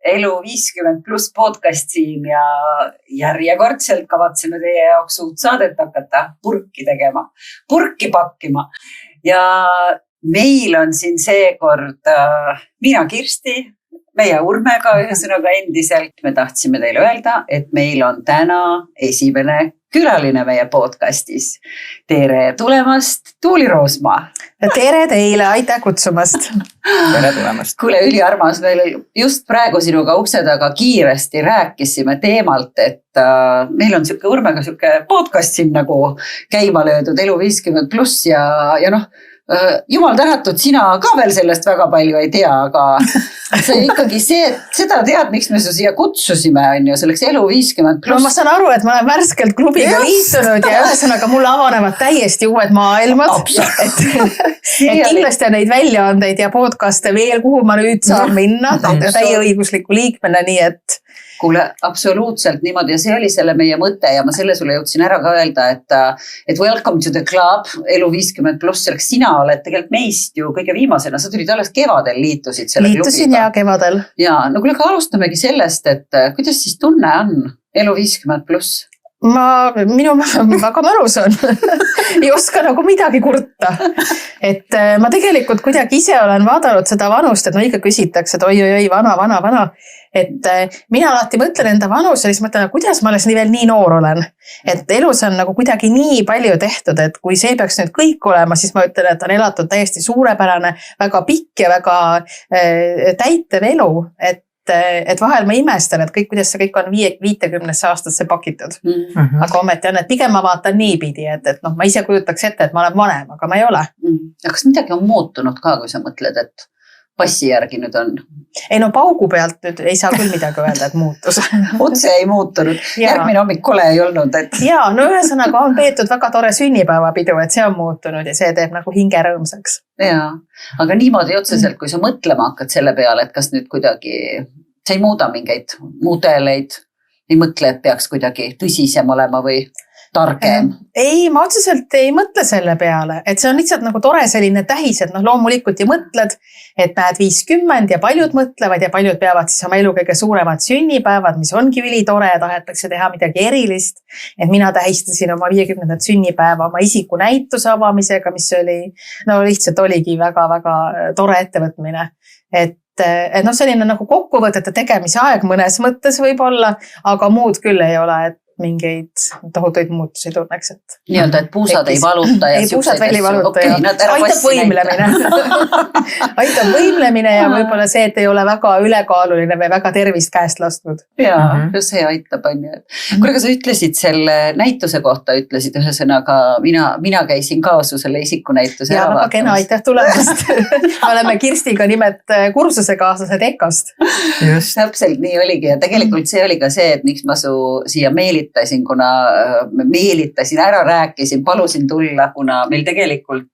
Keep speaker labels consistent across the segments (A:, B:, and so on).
A: Elu50+ podcast siin ja järjekordselt kavatseme teie jaoks uut saadet hakata purki tegema, purki pakkima. Ja meil on siin seekord mina Kirsti, meie Urmega ühesõnaga endiselt. Me tahtsime teile öelda, et meil on täna esimene külaline meie podcastis. Tere tulemast, Tuuli Roosmaa!
B: Tere teile, aitäh kutsumast!
C: Tere tulemast!
A: Kuule, üliarmas, meil just praegu sinuga ukse taga kiiresti rääkisime teemalt, et meil on Urmega podcast siin nagu käima löödud Elu50+ ja noh, jumal tänatud, sina ka veel sellest väga palju ei tea, aga see ikkagi seda tead, miks me su siia kutsusime, on ju, selleks Elu50+.
B: No, ma saan aru, et ma olen värskelt klubiga liitunud ja ühesõnaga mulle avanevad täiesti uued maailmad. Et kindlasti on neid väljaandeid ja podcaste veel, kuhu ma nüüd saan minna täieõigusliku liikmena, nii et...
A: Kuule, absoluutselt niimoodi ja see oli selle meie mõte ja ma selle sulle jõudsin ära ka öelda, et welcome to the club, Elu50+, selleks sina oled tegelikult meist ju kõige viimasena, sa tulid alles kevadel liitusid selle klubiga.
B: Liitusin ja kevadel.
A: Ja, no kuule, ka alustamegi sellest, et kuidas siis tunne on Elu50+?
B: Minu väga mõnus on. Ei oska nagu midagi kurta. Et ma tegelikult kuidagi ise olen vaadanud seda vanust, et no ikka küsitakse, et oi, vana. Et mina alati mõtlen enda vanuse ja siis mõtlen, kuidas ma alles veel nii noor olen. Et elus on nagu kuidagi nii palju tehtud, et kui see peaks nüüd kõik olema, siis ma ütlen, et on elatud täiesti suurepärane, väga pikk ja väga täitev elu, et vahel ma imestan, et kuidas see kõik on 50 aastasse pakitud. Aga ometi on, et pigem ma vaatan niipidi, et noh, ma ise kujutaks ette, et ma olen vanem, aga ma ei ole.
A: Ja kas midagi on muutunud ka, kui sa mõtled, et passi järgi nüüd on?
B: Ei no paugu pealt nüüd ei saa küll midagi öelda, et muutus.
A: Otse ei muutunud. Järgmine hommik kole ei olnud.
B: Ja, no ühesõnaga on peetud väga tore sünnipäevapidu, et see on muutunud ja see teeb nagu hinge rõõmsaks.
A: Ja, aga niimoodi otseselt, kui sa mõtlema hakkad selle peale, et kas nüüd kuidagi, sa ei muuda mingeid mudeleid, ei mõtle, et peaks kuidagi tõsisem olema või targem?
B: Ei, ma otseselt ei mõtle selle peale, et see on lihtsalt nagu tore selline tähis, et noh, loomulikult ju mõtled, et näed 50 ja paljud mõtlevad ja paljud peavad siis oma elu kõige suuremad sünnipäevad, mis ongi ülitore ja tahetakse teha midagi erilist. Et mina tähistasin oma 50. sünnipäeva oma isikunäituse avamisega, mis oli, no lihtsalt oligi väga-väga tore ettevõtmine. Et noh, selline nagu kokkuvõtete tegemise aeg mõnes mõttes võib olla, aga muud küll ei ole, et mingeid tohutuid muutusi tunneks, et...
A: Nii-öelda, et puusad ei valuta ja...
B: Ei, puusad veel ei valuta ja aitab võimlemine. Aitab võimlemine ja võib-olla see, et ei ole väga ülekaaluline või väga tervist käest lastud.
A: Jaa, see aitab, on ju. Kuule, sa ütlesid selle näituse kohta, ütlesid ühesõnaga, mina käisin kaosu selle isikunäituse
B: ja väga kena, aitäh tulemast. Oleme Kirstiga nimet kursusekaaslased EKA-st.
A: Täpselt nii oligi ja tegelikult see oli ka see, et miks ma su siia kuna meelitasin, ära rääkisin, palusin tulla, kuna meil tegelikult,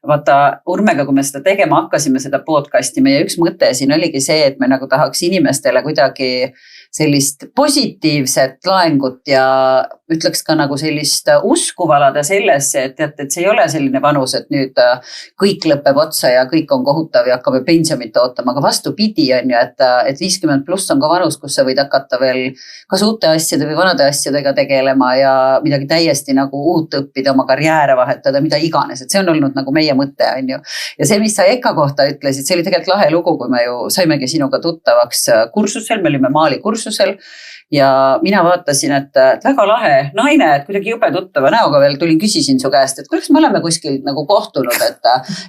A: vaata Urmega, kui me seda tegema hakkasime, seda podcasti, meie üks mõte siin oligi see, et me nagu tahaks inimestele kuidagi sellist positiivset laengut ja ütleks ka nagu sellist usku valada sellesse, et see ei ole selline vanus, et nüüd kõik lõpeb otsa ja kõik on kohutav ja hakkame pensionit ootama, aga vastupidi on ju, et 50+ on ka vanus, kus sa võid hakata veel kas uute asjade või vanade asjadega tegelema ja midagi täiesti nagu uut õppida, oma karjääre vahetada, mida iganes, et see on olnud nagu meie mõte on ju. Ja see, mis sa EKA kohta ütlesid, see oli tegelikult lahe lugu, kui me ju saimegi sinuga tuttavaks kursusel, me olime Maali kursusel ja mina vaatasin, et väga lahe naine, et kuidagi jube tuttava näoga veel tulin, küsisin su käest, et kuidas me oleme kuskil nagu kohtunud,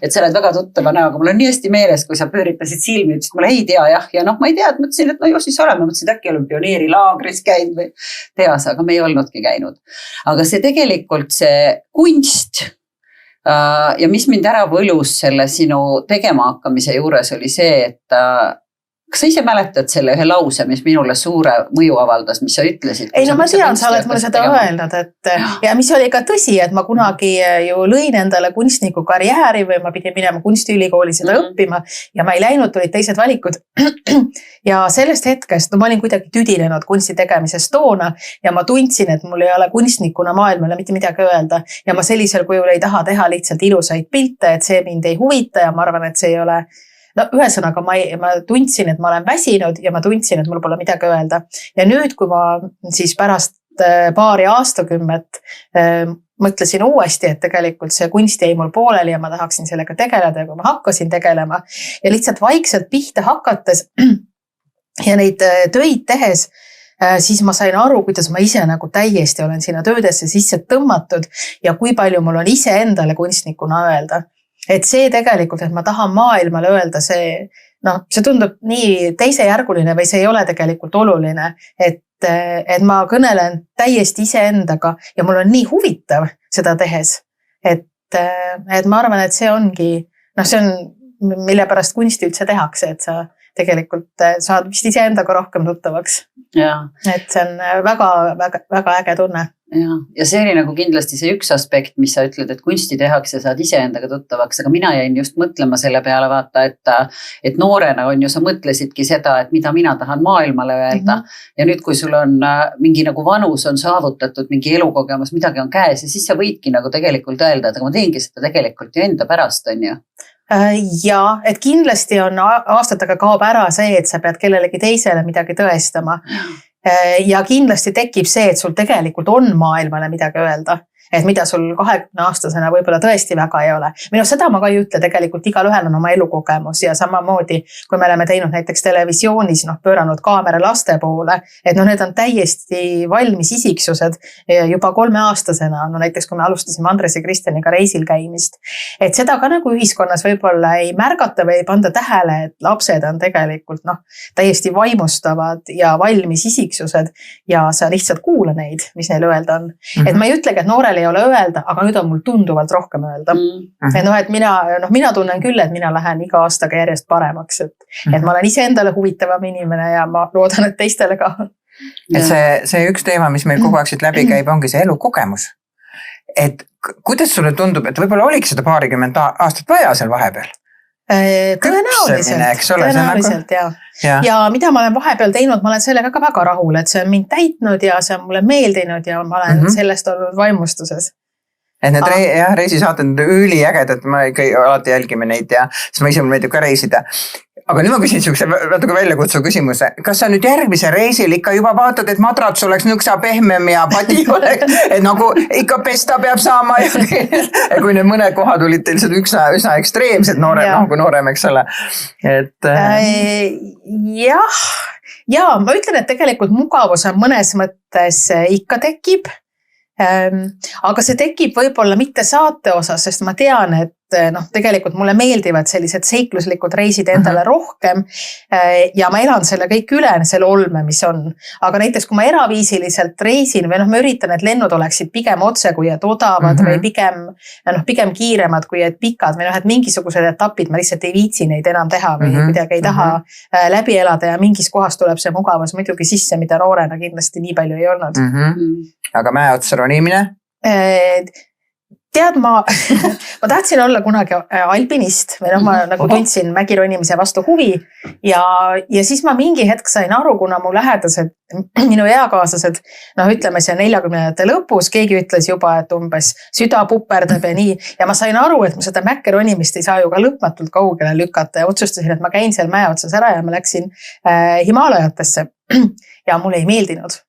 A: et sa oled väga tuttava näoga. Mul on nii hästi meeles, kui sa pööritasid silmi, ütlesid mulle ei tea jah ja noh, ma ei tea, et mõtlesin, et no ju siis oleme, mõtlesin, et äkki olen pioneerilaagris käinud või teas, aga me ei olnudki käinud. Aga see tegelikult see kunst ja mis mind ära võlus selle sinu tegema hakkamise juures oli see, et kas sa ise mäletad selle ühe lause, mis minule suure mõju avaldas, mis sa ütlesid?
B: Ei, no ma tean, sa oled mulle seda öelnud, et ja mis oli ka tõsi, et ma kunagi ju lõin endale kunstniku karjääri või ma pidin minema kunstiülikooli seda õppima ja ma ei läinud, tulid teised valikud. Ja sellest hetkest, no ma olin kuidagi tüdinenud kunsti tegemisest toona ja ma tundsin, et mul ei ole kunstnikuna maailmale mitte midagi öelda ja ma sellisel kujul ei taha teha lihtsalt ilusaid pilte, et see mind ei huvita ja ma arvan, et see ei ole. No ühesõnaga ma tundsin, et ma olen väsinud ja ma tundsin, et mul pole midagi öelda. Ja nüüd, kui ma siis pärast paari aastakümmet mõtlesin uuesti, et tegelikult see kunst jäi mul pooleli ja ma tahaksin sellega tegeleda ja kui ma hakkasin tegelema ja lihtsalt vaikselt pihta hakates ja neid töid tehes, siis ma sain aru, kuidas ma ise nagu täiesti olen sinna töödesse sisse tõmmatud ja kui palju mul on ise endale kunstnikuna öelda. Et see tegelikult, et ma tahan maailmale öelda, see tundub nii teisejärguline või see ei ole tegelikult oluline, et ma kõnelen täiesti iseendaga ja mul on nii huvitav seda tehes, et ma arvan, et see ongi, see on, mille pärast kunsti üldse tehakse, et sa tegelikult saad vist iseendaga rohkem tuttavaks. Et see on väga, väga, väga äge tunne.
A: Ja see oli nagu kindlasti see üks aspekt, mis sa ütled, et kunsti tehakse ja saad iseendaga tuttavaks, aga mina jäin just mõtlema selle peale, vaata, et noorena on ju, sa mõtlesidki seda, et mida mina tahan maailmale öelda ja nüüd, kui sul on mingi nagu vanus on saavutatud, mingi elukogemus, midagi on käes ja siis sa võidki nagu tegelikult öelda, et aga ma teengi seda tegelikult ju enda pärast, on ju.
B: Ja, et kindlasti on aastatega kaob ära see, et sa pead kellelegi teisele midagi tõestama. Ja kindlasti tekib see, et sul tegelikult on maailmale midagi öelda, et mida sul 20-aastasena võib-olla tõesti väga ei ole. Minu seda ma ka ei ütle, tegelikult igalühel on oma elukogemus ja samamoodi, kui me oleme teinud näiteks televisioonis, pööranud kaamera laste poole, et need on täiesti valmis isiksused juba 3-aastasena, näiteks kui me alustasime Andres ja Kristjaniga reisil käimist. Et seda ka nagu ühiskonnas võib-olla ei märgata või ei panda tähele, et lapsed on tegelikult täiesti vaimustavad ja valmis isiksused ja sa lihtsalt kuula neid, mis neil öelda on. Et ma ei ütlegi, et noorel ei ole öelda, aga nüüd on mul tunduvalt rohkem öelda. Et mina tunnen küll, et mina lähen iga aastaga järjest paremaks, et ma olen ise endale huvitavam inimene ja ma loodan, et teistele ka.
C: Et see üks teema, mis meil kogu aeg siit läbi käib, ongi see elukogemus. Et kuidas sulle tundub, et võib-olla oliks seda 20 aastat vaja seal vahepeal?
B: Tõenäoliselt, ja mida ma olen vahepeal teinud, ma olen sellega ka väga rahul, et see on mind täitnud ja see on mulle meeldinud ja ma olen sellest olnud vaimustuses.
C: Et need reisisaated on üliägedad, ma alati jälgime neid ja siis ma ise mul meeldib ka reisida. Aga nüüd ma küsin siukse natuke väljakutsu küsimuse. Kas sa nüüd järgmise reisil ikka juba vaatad, et madrats oleks nõksa pehmem ja padi oleks, et nagu ikka pesta peab saama ja kui need mõned kohad olid teil üsna ekstreemsed kui noorem, eks ole.
B: Ja, ma ütlen, et tegelikult mugavus on mõnes mõttes ikka tekib. Aga see tekib võib-olla mitte saate osas, sest ma tean, et tegelikult mulle meeldivad sellised seikluslikud reisid endale rohkem ja ma elan selle kõik üle, selle olme, mis on. Aga näiteks, kui ma eraviisiliselt reisin või ma üritan, et lennud oleksid pigem otse, kui et odavad või pigem kiiremad, kui et pikad või et mingisugused etapid ma lihtsalt ei viitsi neid enam teha või midagi ei taha läbi elada ja mingis kohas tuleb see mugavus muidugi sisse, mida noorena kindlasti nii palju ei olnud.
C: Aga mäeotsa ronimine?
B: Tead, ma tahtsin olla kunagi alpinist või ma nagu tundsin mägironimise vastu huvi ja siis ma mingi hetk sain aru, kuna mu lähedased, minu eakaaslased, ütleme see 40-ndate lõpus, keegi ütles juba, et umbes süda puperdab ja nii ja ma sain aru, et ma seda mägironimist ei saa ju ka lõpmatult kaugele lükata ja otsustasin, et ma käin seal mäe otsas ära ja ma läksin Himaalajatesse ja mulle ei meeldinud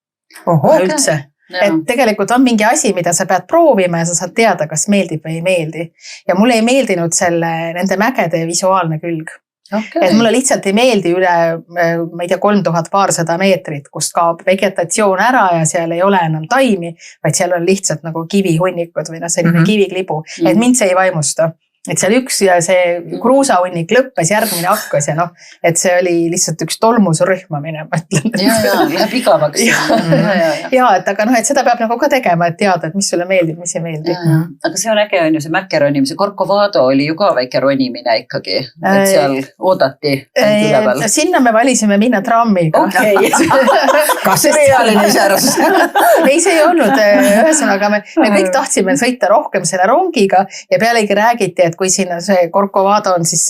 B: üldse. Et tegelikult on mingi asi, mida sa pead proovima ja sa saad teada, kas meeldib või ei meeldi. Ja mulle ei meeldinud nende mägede visuaalne külg. Et mulle lihtsalt ei meeldi üle, ma ei tea, 3200 meetrit, kust kaob vegetatsioon ära ja seal ei ole enam taimi, vaid seal on lihtsalt nagu kivihunnikud või selline kiviklibu. Et mind see ei vaimusta. et seal üks ja see kruusahunnik lõppes, järgmine hakkas ja noh, et see oli lihtsalt üks tolmuse rühmamine, ma ütlen.
A: Ja, läheb igavaks.
B: Ja, et aga noh, et seda peab nagu ka tegema, et teada, et mis sulle meeldib, mis ei meeldi.
A: Aga see on äge, on ju see mäkkeronimise. Corcovado oli ju ka väike ronimine ikkagi, et seal oodati üleval.
B: Sinna me valisime minna trammiga.
A: Okay.
C: Kas see reaalne iseäras?
B: Ei, see ei olnud. Ühesõnaga, me kõik tahtsime sõita rohkem selle rongiga ja pealegi räägiti, et kui sinna see Corcovado on siis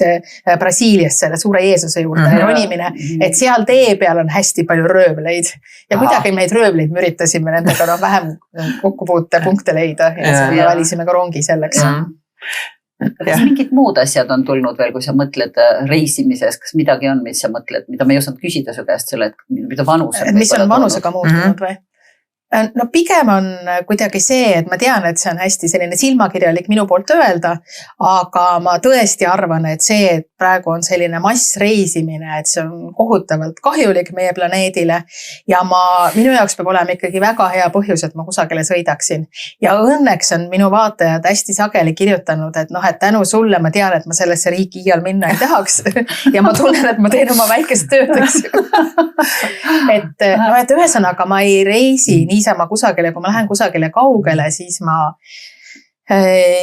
B: Brasiilias selle suure Jeesuse juurde ronimine, et seal tee peal on hästi palju röövleid ja kuidagi neid röövleid me üritasime nendega vähem kokkupuutepunkte leida ja me valisime ka rongi selleks.
A: Kas mingid muud asjad on tulnud veel, kui sa mõtled reisimises, kas midagi on, mis sa mõtled, mida me ei osanud küsida su käest selle, et mida vanus on?
B: Mis on vanusega muutunud või? No pigem on kuidagi see, et ma tean, et see on hästi selline silmakirjalik minu poolt öelda, aga ma tõesti arvan, et see, et praegu on selline massreisimine, et see on kohutavalt kahjulik meie planeedile ja minu jaoks peab olema ikkagi väga hea põhjus, et ma kusagile sõidaksin. Ja õnneks on minu vaatajad hästi sageli kirjutanud, et noh, et tänu sulle ma tean, et ma sellesse riiki iial minna ei tahaks ja ma tunnen, et ma teen oma väikest tööd, eks. et ühesõnaga ma ei reisi niisama kusagile, kui ma lähen kusagile kaugele, siis ma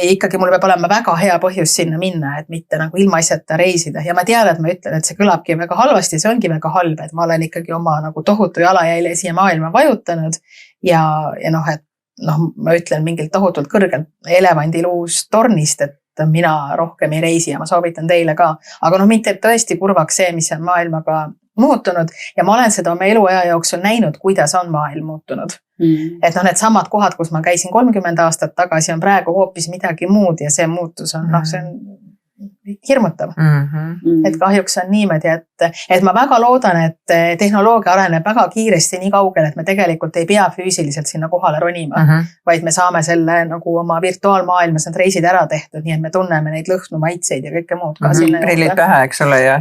B: ikkagi mul peab olema väga hea põhjus sinna minna, et mitte nagu ilmaasjata reisida. Ja ma tean, et ma ütlen, et see kõlabki väga halvasti, see ongi väga halb, et ma olen ikkagi oma nagu tohutu jalajälje siia maailma vajutanud ja noh, et ma ütlen mingilt tohutult kõrgelt elevandiluust tornist, et mina rohkem ei reisi ja ma soovitan teile ka. Aga mind teeb tõesti kurvaks see, mis on maailmaga muutunud ja ma olen seda oma eluaja jooksul näinud, kuidas on maailm muutunud. Et need samad kohad, kus ma käisin 30 aastat tagasi, on praegu hoopis midagi muud ja see muutus on, see on hirmutav. Et kahjuks on niimoodi, et ma väga loodan, et tehnoloogia areneb väga kiiresti nii kaugele, et me tegelikult ei pea füüsiliselt sinna kohale ronima, vaid me saame selle nagu oma virtuaalmaailmas need reisid ära tehtud, nii et me tunneme neid lõhnu, maitseid ja kõike muud ka sinna.
C: Prillid pähe, eks ole, ja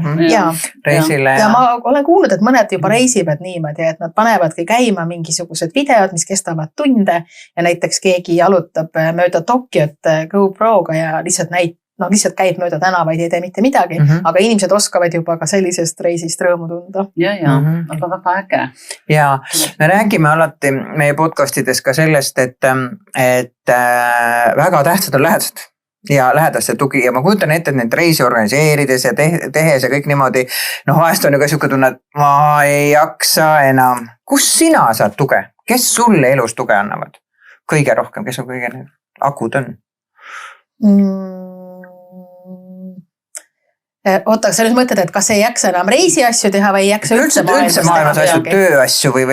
C: reisile.
B: Ja ma olen kuulnud, et mõned juba reisivad niimoodi, et nad panevadki käima mingisugused videod, mis kestavad tunde ja näiteks keegi jalutab mööda Tokyot GoProga ja lihtsalt käib mööda tänavaid, ei tee mitte midagi, aga inimesed oskavad juba ka sellisest reisist rõõmu tunda.
A: Ja, aga väga äge.
C: Ja me räägime alati meie podcastides ka sellest, et väga tähtsad on lähedased ja lähedaste tugi ja ma kujutan ette, et need reisi organiseerides ja tehes ja kõik niimoodi, vahest on ju ka siuke tunne, et ma ei jaksa enam. Kus sina saad tuge? Kes sulle elus tuge annavad? Kõige rohkem, kes on kõige akud on?
B: Oota, sa nüüd mõtled, et kas ei jaksa enam reisi asju teha või ei jaksa üldse
C: maailmas asju, tööasju või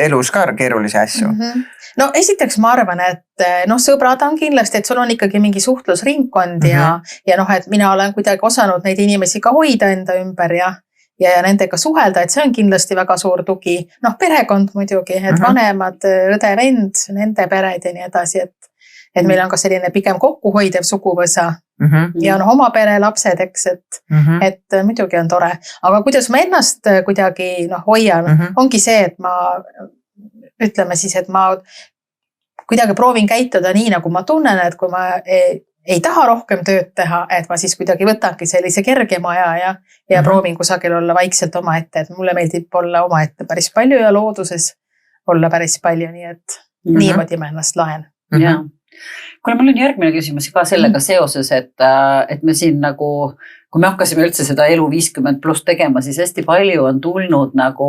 C: elus ka keerulisi asju?
B: No esiteks ma arvan, et sõbrad on kindlasti, et sul on ikkagi mingi suhtlusringkond ja et mina olen kuidagi osanud neid inimesi ka hoida enda ümber ja nendega suhelda, et see on kindlasti väga suur tugi. Perekond muidugi, et vanemad, õde, vend, nende pered ja nii edasi, et meil on ka selline pigem kokkuhoidev suguvõsa ja oma pere, lapsed, eks, et muidugi on tore. Aga kuidas ma ennast kuidagi hoian, ongi see, et ma ütleme siis, et ma kuidagi proovin käituda nii, nagu ma tunnen, et kui ma ei taha rohkem tööd teha, et ma siis kuidagi võtangi sellise kergema aja ja proovin kusagil olla vaikselt omaette, et mulle meeldib olla omaette päris palju ja looduses olla päris palju, nii et niimoodi ma ennast lahen.
A: Jaa. Kuna mul on järgmine küsimus ka sellega seoses, et me siin nagu, kui me hakkasime üldse seda elu 50+ tegema, siis hästi palju on tulnud nagu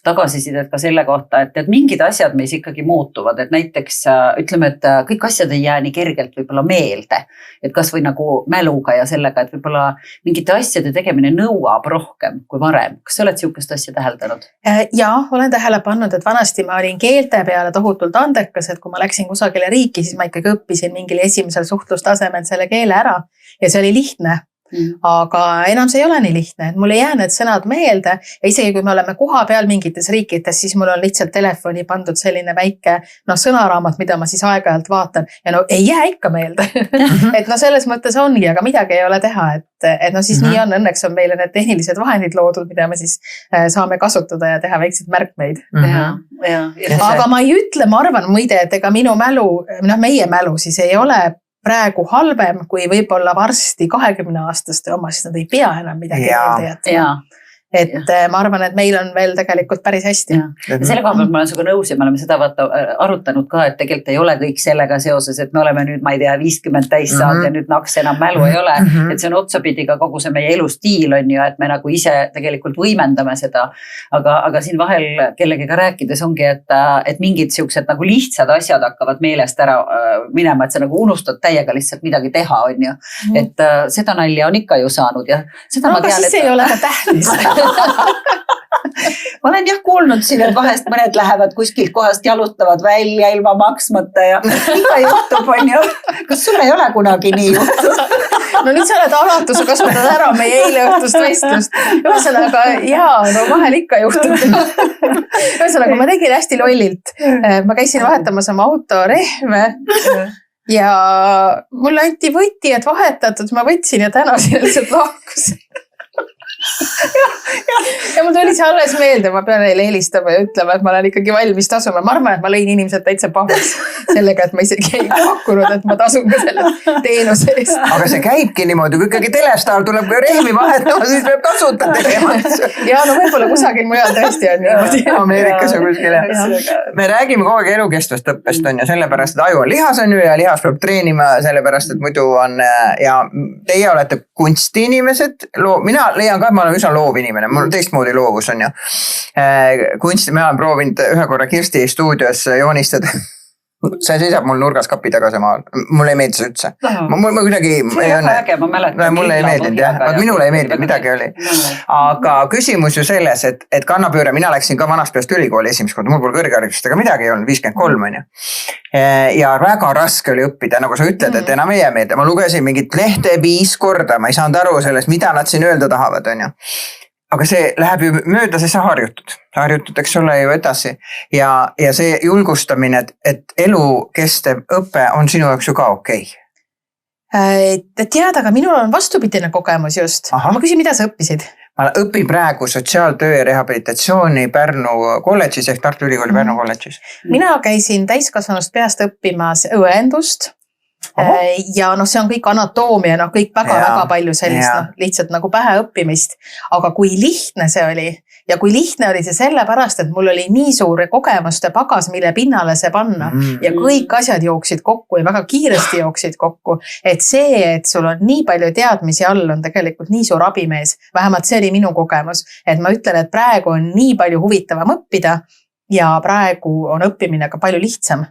A: tagasisidet ka selle kohta, et mingid asjad meis ikkagi muutuvad, et näiteks ütleme, et kõik asjad ei jää nii kergelt võib-olla meelde, et kas või nagu mäluga ja sellega, et võib-olla mingite asjade tegemine nõuab rohkem kui varem. Kas sa oled siukest asja täheldanud?
B: Ja, olen tähele pannud, et vanasti ma olin keelte peale tohutult andekas, et kui ma läksin kusagile riiki, siis ma ikkagi õppisin mingil esimesel suhtlustasemel selle keele ära ja see oli lihtne. Aga enam see ei ole nii lihtne, et mul ei jää need sõnad meelde ja isegi kui me oleme koha peal mingites riikides, siis mul on lihtsalt telefoni pandud selline väike sõnaraamat, mida ma siis aeg-ajalt vaatan ja ei jää ikka meelde. Et selles mõttes ongi, aga midagi ei ole teha, et siis nii on, õnneks on meile need tehnilised vahendid loodud, mida me siis saame kasutada ja teha väikseid märkmeid.
A: Ja.
B: Aga ma ei ütle, ma arvan muide, et ega minu mälu, meie mälu siis ei ole praegu halvem kui võib-olla varsti 20-aastaste oma, siis nad ei pea enam midagi meelde jätma. Et ma arvan, et meil on veel tegelikult päris hästi.
A: Ja selle koha pealt ma olen sinuga nõus ja me oleme seda arutanud ka, et tegelikult ei ole kõik sellega seoses, et me oleme nüüd, ma ei tea, 50 täis saanud ja nüüd naks enam mälu ei ole. Et see on otsapidi ka kogu see meie elustiil on ju, et me nagu ise tegelikult võimendame seda. Aga siin vahel kellegiga rääkides ongi, et mingid siuksed nagu lihtsad asjad hakkavad meelest ära minema, et sa nagu unustad täiega lihtsalt midagi teha, on ju. Et seda nalja on ikka ju saanud ja seda
B: ma tean, siis ei ole ka tähtis.
A: Ma olen jah kuulnud siin, et vahest mõned lähevad kuskilt kohast jalutavad välja ilma maksmata ja ikka juhtub, on ju. Kas sul ei ole kunagi nii juhtud?
B: No nüüd sa oled alatu, sa kasutad ära meie eile õhtust vestlust. Ühesõnaga, no vahel ikka juhtub. Ühesõnaga, ma tegin hästi lollilt. Ma käisin vahetamas oma autorehve ja mulle anti võti, et vahetatud, ma võtsin ja tänasin lihtsalt lahkus. Ja mul tuli see alles meelde, ma pean neile helistama ja ütlema, et ma olen ikkagi valmis tasuma. Ma arvan, et ma lõin inimesed täitsa pahus sellega, et ma isegi ei pakkunud, et ma tasun ka selle teenuse eest.
C: Aga see käibki niimoodi, kui ikkagi telestaar tuleb rehvi vahetama, siis peab tasuta tegema.
B: Ja no võib-olla kusagil mujal tõesti on niimoodi.
C: Ameerikas on kuskil. Me räägime kogu aeg elukestvast õppest on ja sellepärast, et aju on lihas on ju ja lihas peab treenima sellepärast, et muidu on ja teie olete kunstiinimesed. Mina leian ka, ma olen üsna loov inimene, mul teistmoodi loovus on ju. Kunsti, ma olen proovinud ühe korra Kirsti stuudios joonistada. See seisab mul nurgas kapi tagasi maal. Mulle ei meeldi see üldse. Mul kuidagi ei õnne. Mulle ei meeldinud jah. Minule ei meeldinud, midagi oli. Aga küsimus ju selles, et kannapööre, mina läksin ka Vanaspilast ülikooli esimest korda. Mul pole kõrgharidust, aga midagi ei olnud, 53 on ju. Ja väga raske oli õppida, nagu sa ütled, et enam ei jää meelde. Ma lugesin mingit lehte 5 korda, ma ei saanud aru sellest, mida nad siin öelda tahavad, on ju. Aga see läheb ju mööda, see sa harjutud, eks ole ju edasi. Ja see julgustamine, et elukestev õpe on sinu jaoks ju ka okei.
B: Tead, aga minul on vastupidine kogemus just. Ma küsin, mida sa õppisid?
C: Ma õpin praegu sotsiaaltöö ja rehabilitatsiooni Pärnu kolledžis ehk Tartu Ülikooli Pärnu kolledžis.
B: Mina käisin täiskasvanust peast õppimas õendust. Ja see on kõik anatoomia, kõik väga palju sellist lihtsalt nagu pähe õppimist. Aga kui lihtne see oli ja kui lihtne oli see sellepärast, et mul oli nii suur kogemuste pagas, mille pinnale see panna ja kõik asjad jooksid kokku ja väga kiiresti jooksid kokku. Et see, et sul on nii palju teadmisi all, on tegelikult nii suur abimees. Vähemalt see oli minu kogemus, et ma ütlen, et praegu on nii palju huvitavam õppida ja praegu on õppimine ka palju lihtsam.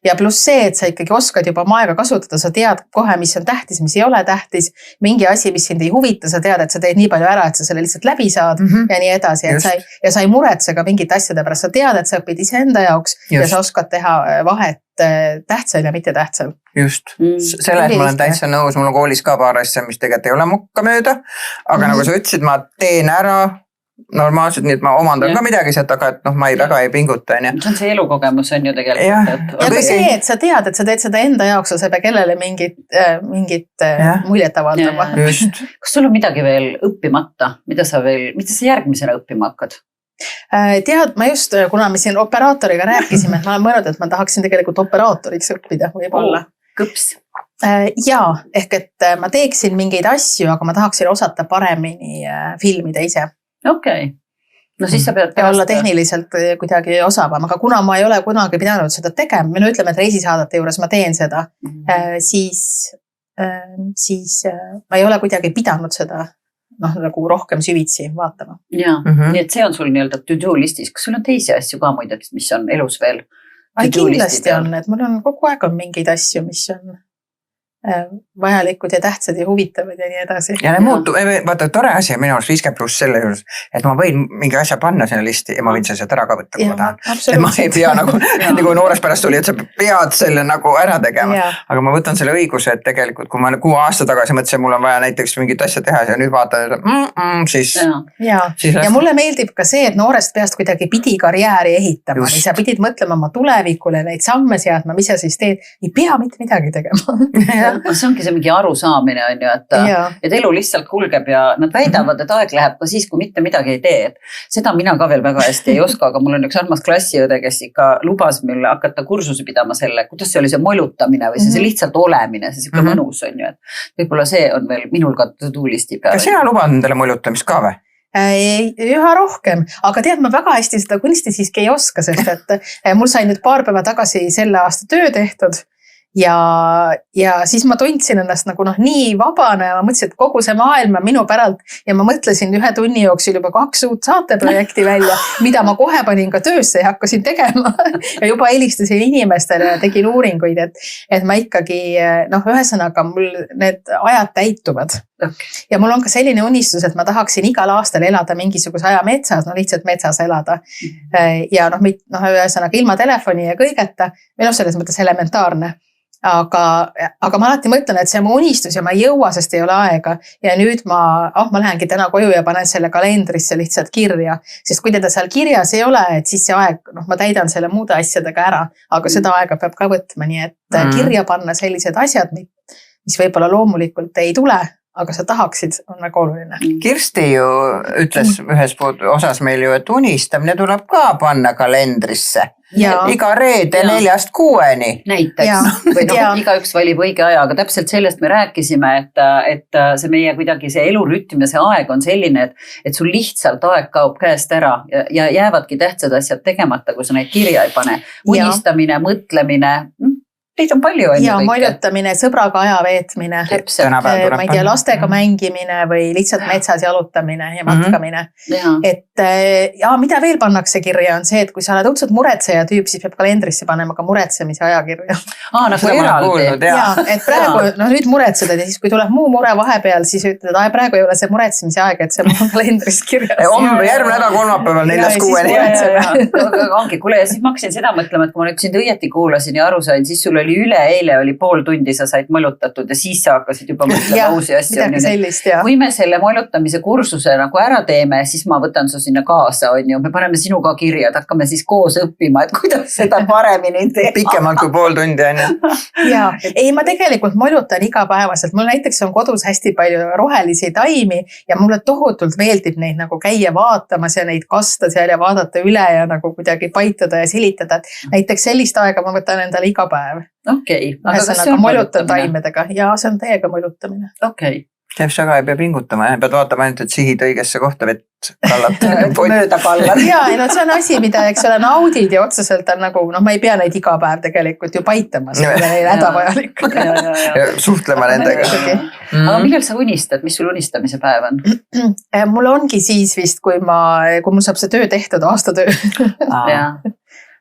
B: Ja pluss see, et sa ikkagi oskad juba oma aega kasutada, sa tead kohe, mis on tähtis, mis ei ole tähtis, mingi asi, mis sind ei huvita, sa tead, et sa teed nii palju ära, et sa selle lihtsalt läbi saad ja nii edasi. Ja sa ei muretse ka mingite asjade pärast, sa tead, et sa õpid ise enda jaoks ja sa oskad teha vahet tähtsal ja mitte tähtsal.
C: Just, selles ma olen täitsa nõus, mul on koolis ka paar asja, mis tegelikult ei ole mukka mööda, aga nagu sa ütlesid, ma teen ära normaalselt, nii et ma omandan ka midagi sealt, aga et ma väga ei pinguta.
A: See on see elukogemus on ju tegelikult.
B: Ja ka see, et sa tead, et sa teed seda enda jaoks, sa pea kellele mingit muljet avaldama.
A: Kas sul on midagi veel õppimata? Mida sa järgmisena õppima hakkad?
B: Tead, ma just, kuna me siin operaatoriga rääkisime, et ma olen mõelnud, et ma tahaksin tegelikult operaatoriks õppida võib-olla.
A: Kõps.
B: Jaa, ehk et ma teeksin mingeid asju, aga ma tahaksin osata paremini filmida ise.
A: Okei. No siis sa pead
B: ja olla tehniliselt kuidagi osavam, aga kuna ma ei ole kunagi pidanud seda tegema, me ütleme, et reisisaadete juures ma teen seda, siis ma ei ole kuidagi pidanud seda nagu rohkem süvitsi vaatama.
A: Jaa, nii et see on sul nii-öelda to-do listis. Kas sul on teisi asju ka muideks, mis on elus veel?
B: Kindlasti on, et mul on kogu aeg on mingeid asju, mis on vajalikud ja tähtsad ja huvitavad ja nii edasi.
C: Ja vaata, tore asi on minu arust 50 pluss selle juures, et ma võin mingi asja panna sinna listi ja ma võin seda ära ka võtta, kui ma tahan. Et ma ei pea nagu noores pärast oli, et sa pead selle nagu ära tegema. Aga ma võtan selle õiguse, et tegelikult, kui ma 6 aasta tagasi mõtlesin, mul on vaja näiteks mingit asja teha ja nüüd vaatan, siis...
B: Ja mulle meeldib ka see, et noorest peast kuidagi pidi karjääri ehitama. Sa pidid mõtlema oma tulevikule, neid samme seadma, mis sa siis teed. Ei pea mitte midagi tegema.
A: see ongi see mingi arusaamine on ju, et elu lihtsalt kulgeb ja nad väidavad, et aeg läheb ka siis, kui mitte midagi ei tee. Et seda mina ka veel väga hästi ei oska, aga mul on üks armas klassiõde, kes ikka lubas mulle hakata kursuse pidama selle, kuidas see oli see molutamine või see lihtsalt olemine, see siuke mõnus on ju, et võib-olla see on veel minul ka to-do listi peal.
C: Kas sina lubad endale molutamist ka või?
B: Üha rohkem, aga tead, ma väga hästi seda kunsti siiski ei oska, sest et mul sai nüüd paar päeva tagasi selle aasta töö tehtud ja siis ma tundsin ennast nagu nii vabane ja ma mõtlesin, et kogu see maailm on minu päralt ja ma mõtlesin 1 tunni jooksul juba 2 uut saateprojekti välja, mida ma kohe panin ka töösse ja hakkasin tegema ja juba helistasin inimestele ja tegin uuringuid, et ma ikkagi, ühesõnaga mul need ajad täituvad. Ja mul on ka selline unistus, et ma tahaksin igal aastal elada mingisuguse aja metsas, lihtsalt metsas elada. Ja ühesõnaga ilma telefoni ja kõigeta, või selles mõttes elementaarne. Aga ma alati mõtlen, et see on mu unistus ja ma ei jõua, sest ei ole aega. Ja nüüd ma lähengi täna koju ja panen selle kalendrisse lihtsalt kirja. Sest kui teda seal kirjas ei ole, et siis see aeg, ma täidan selle muude asjadega ära. Aga seda aega peab ka võtma, nii et kirja panna sellised asjad, mis võib-olla loomulikult ei tule, aga sa tahaksid, on väga oluline.
C: Kirsti ju ütles ühes osas meil ju, et unistamine tuleb ka panna kalendrisse. Iga reede 4-6.
A: Näiteks. Või igaüks valib õige aja, aga täpselt sellest me rääkisime, et see meie kuidagi see elurütm ja see aeg on selline, et sul lihtsalt aeg kaob käest ära ja jäävadki tähtsad asjad tegemata, kui sa neid kirja ei pane. Unistamine, mõtlemine, neid on palju.
B: Ja moljutamine, sõbraga aja veetmine, ma ei tea, lastega mängimine või lihtsalt metsas jalutamine ja matkamine. Et mida veel pannakse kirja on see, et kui sa oled õudselt muretseja tüüp, siis peab kalendrisse panema ka muretsemise ajakirja.
A: Nagu eraldi.
B: Et praegu, nüüd muretsed ja siis kui tuleb muu mure vahepeal, siis ütled, et praegu ei ole see muretsemise aeg, et see on kalendris kirjas.
C: Järgmine nädal kolmapäeval 4-6.
A: Ongi, kuule, ja siis ma hakkasin seda mõtlema, et kui ma nüüd sind õieti kuulasin ja aru sain, siis sul üleeile oli pool tundi, sa said molutatud ja siis sa hakkasid juba mõtlema uusi asju. Kui me selle molutamise kursuse nagu ära teeme, siis ma võtan su sinna kaasa, on ju. Me paneme sinuga kirja, et hakkame siis koos õppima, et kuidas seda paremini teha.
C: Pikemalt kui pool tundi, on ju.
B: Ei, ma tegelikult molutan igapäevaselt. Mul näiteks on kodus hästi palju rohelisi taimi ja mulle tohutult meeldib neid nagu käia vaatamas ja neid kasta seal ja vaadata üle ja nagu kuidagi paitada ja silitada. Näiteks sellist aega ma võtan endale iga päev.
A: Okei.
B: Ühesõnaga molutan taimedega ja see on täiega molutamine.
A: Okei.
C: Teeb väga ei pea pingutama, pead vaatama ainult, et sihid õigesse kohta vett kallata.
A: Mööda kallata.
B: See on asi, mida eks ole naudid ja otseselt on nagu, ma ei pea neid iga päev tegelikult ju paitama, see on neil hädavajalik.
C: Suhtlema nendega.
A: Aga millal sa unistad, mis sul unistamise päev on?
B: Mul ongi siis vist, kui mul saab see töö tehtud, aastatöö.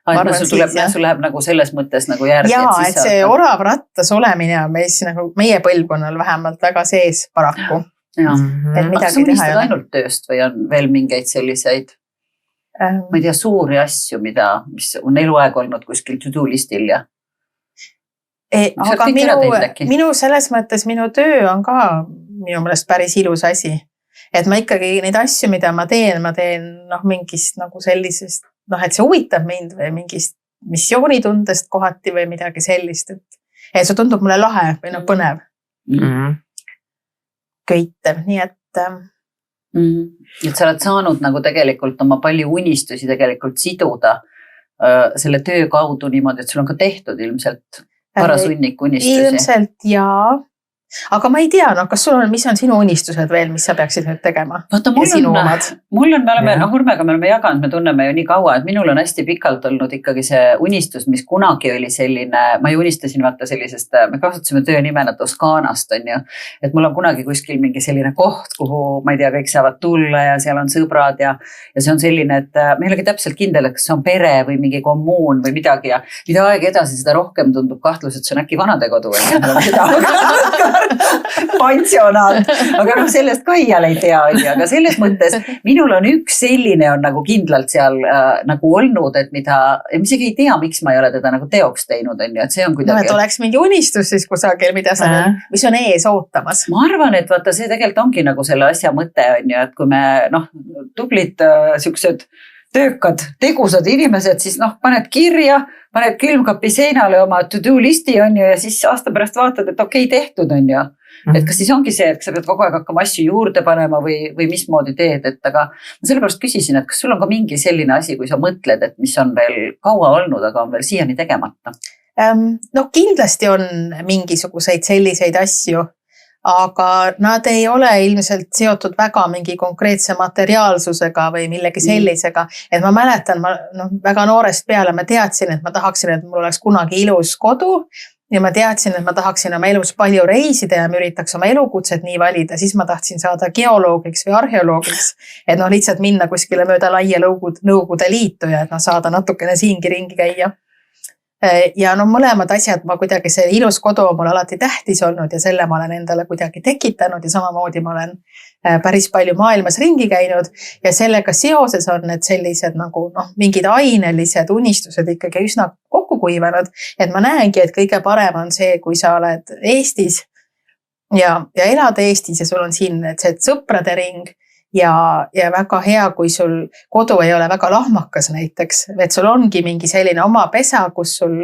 A: Sul läheb nagu selles mõttes nagu järgi.
B: Et see orav rattas olemine on meie põlvkonnal vähemalt väga sees paraku.
A: Aga sa unistad ainult tööst või on veel mingeid selliseid, ma ei tea, suuri asju, mis on eluaeg olnud kuskil to-do listil ja?
B: Aga minu selles mõttes minu töö on ka minu meelest päris ilus asi. Et ma ikkagi neid asju, mida ma teen mingist nagu sellisest, et see huvitab mind või mingist missioonitundest kohati või midagi sellist, et see tundub mulle lahe või põnev. Köitev, nii et...
A: Et sa oled saanud nagu tegelikult oma palju unistusi tegelikult siduda selle töö kaudu niimoodi, et sul on ka tehtud ilmselt paras hunnik unistusi.
B: Ilmselt jaa. Aga ma ei tea, kas sul on, mis on sinu unistused veel, mis sa peaksid nüüd tegema?
A: Vaata, me oleme Urmega me oleme jaganud, me tunneme ju nii kaua, et minul on hästi pikalt olnud ikkagi see unistus, mis kunagi oli selline, ma ju unistasin vaata sellisest, me kasutasime töönimena Toskanast, on ju, et mul on kunagi kuskil mingi selline koht, kuhu ma ei tea, kõik saavad tulla ja seal on sõbrad ja see on selline, et me ei olegi täpselt kindel, et kas see on pere või mingi kommuun või midagi ja mida aeg edasi, seda rohkem tundub kahtlus, et see on äkki vanadekodu pensionaat, aga sellest ka iial ei tea, aga selles mõttes minul on üks selline on nagu kindlalt seal nagu olnud, et mida, ja ma isegi ei tea, miks ma ei ole teda nagu teoks teinud, on ju, et see on kuidagi.
B: Et oleks mingi unistus siis kusagil, mis on ees ootamas.
A: Ma arvan, et vaata, see tegelikult ongi nagu selle asja mõte, on ju, et kui me tublid siuksed töökad, tegusad inimesed, siis paned kirja, paned külmkapi seinale oma to-do listi on ju ja siis aasta pärast vaatad, et okei, tehtud on ju. Et kas siis ongi see, et sa pead kogu aeg hakkama asju juurde panema või mismoodi teed, et aga ma sellepärast küsisin, et kas sul on ka mingi selline asi, kui sa mõtled, et mis on veel kaua olnud, aga on veel siiani tegemata?
B: No kindlasti on mingisuguseid selliseid asju, aga nad ei ole ilmselt seotud väga mingi konkreetse materiaalsusega või millegi sellisega. Et ma mäletan, väga noorest peale ma teadsin, et ma tahaksin, et mul oleks kunagi ilus kodu ja ma teadsin, et ma tahaksin oma elus palju reisida ja ma üritaks oma elukutset nii valida. Siis ma tahtsin saada geoloogiks või arheoloogiks, et lihtsalt minna kuskile mööda laia Nõukogude Liitu ja et saada natukene siingi ringi käia. Ja mõlemad asjad, ma kuidagi see ilus kodu on mul alati tähtis olnud ja selle ma olen endale kuidagi tekitanud ja samamoodi ma olen päris palju maailmas ringi käinud ja sellega seoses on need sellised nagu mingid ainelised unistused ikkagi üsna kokku kuivanud, et ma näengi, et kõige parem on see, kui sa oled Eestis ja elad Eestis ja sul on siin see sõprade ring ja väga hea, kui sul kodu ei ole väga lahmakas näiteks, et sul ongi mingi selline oma pesa, kus sul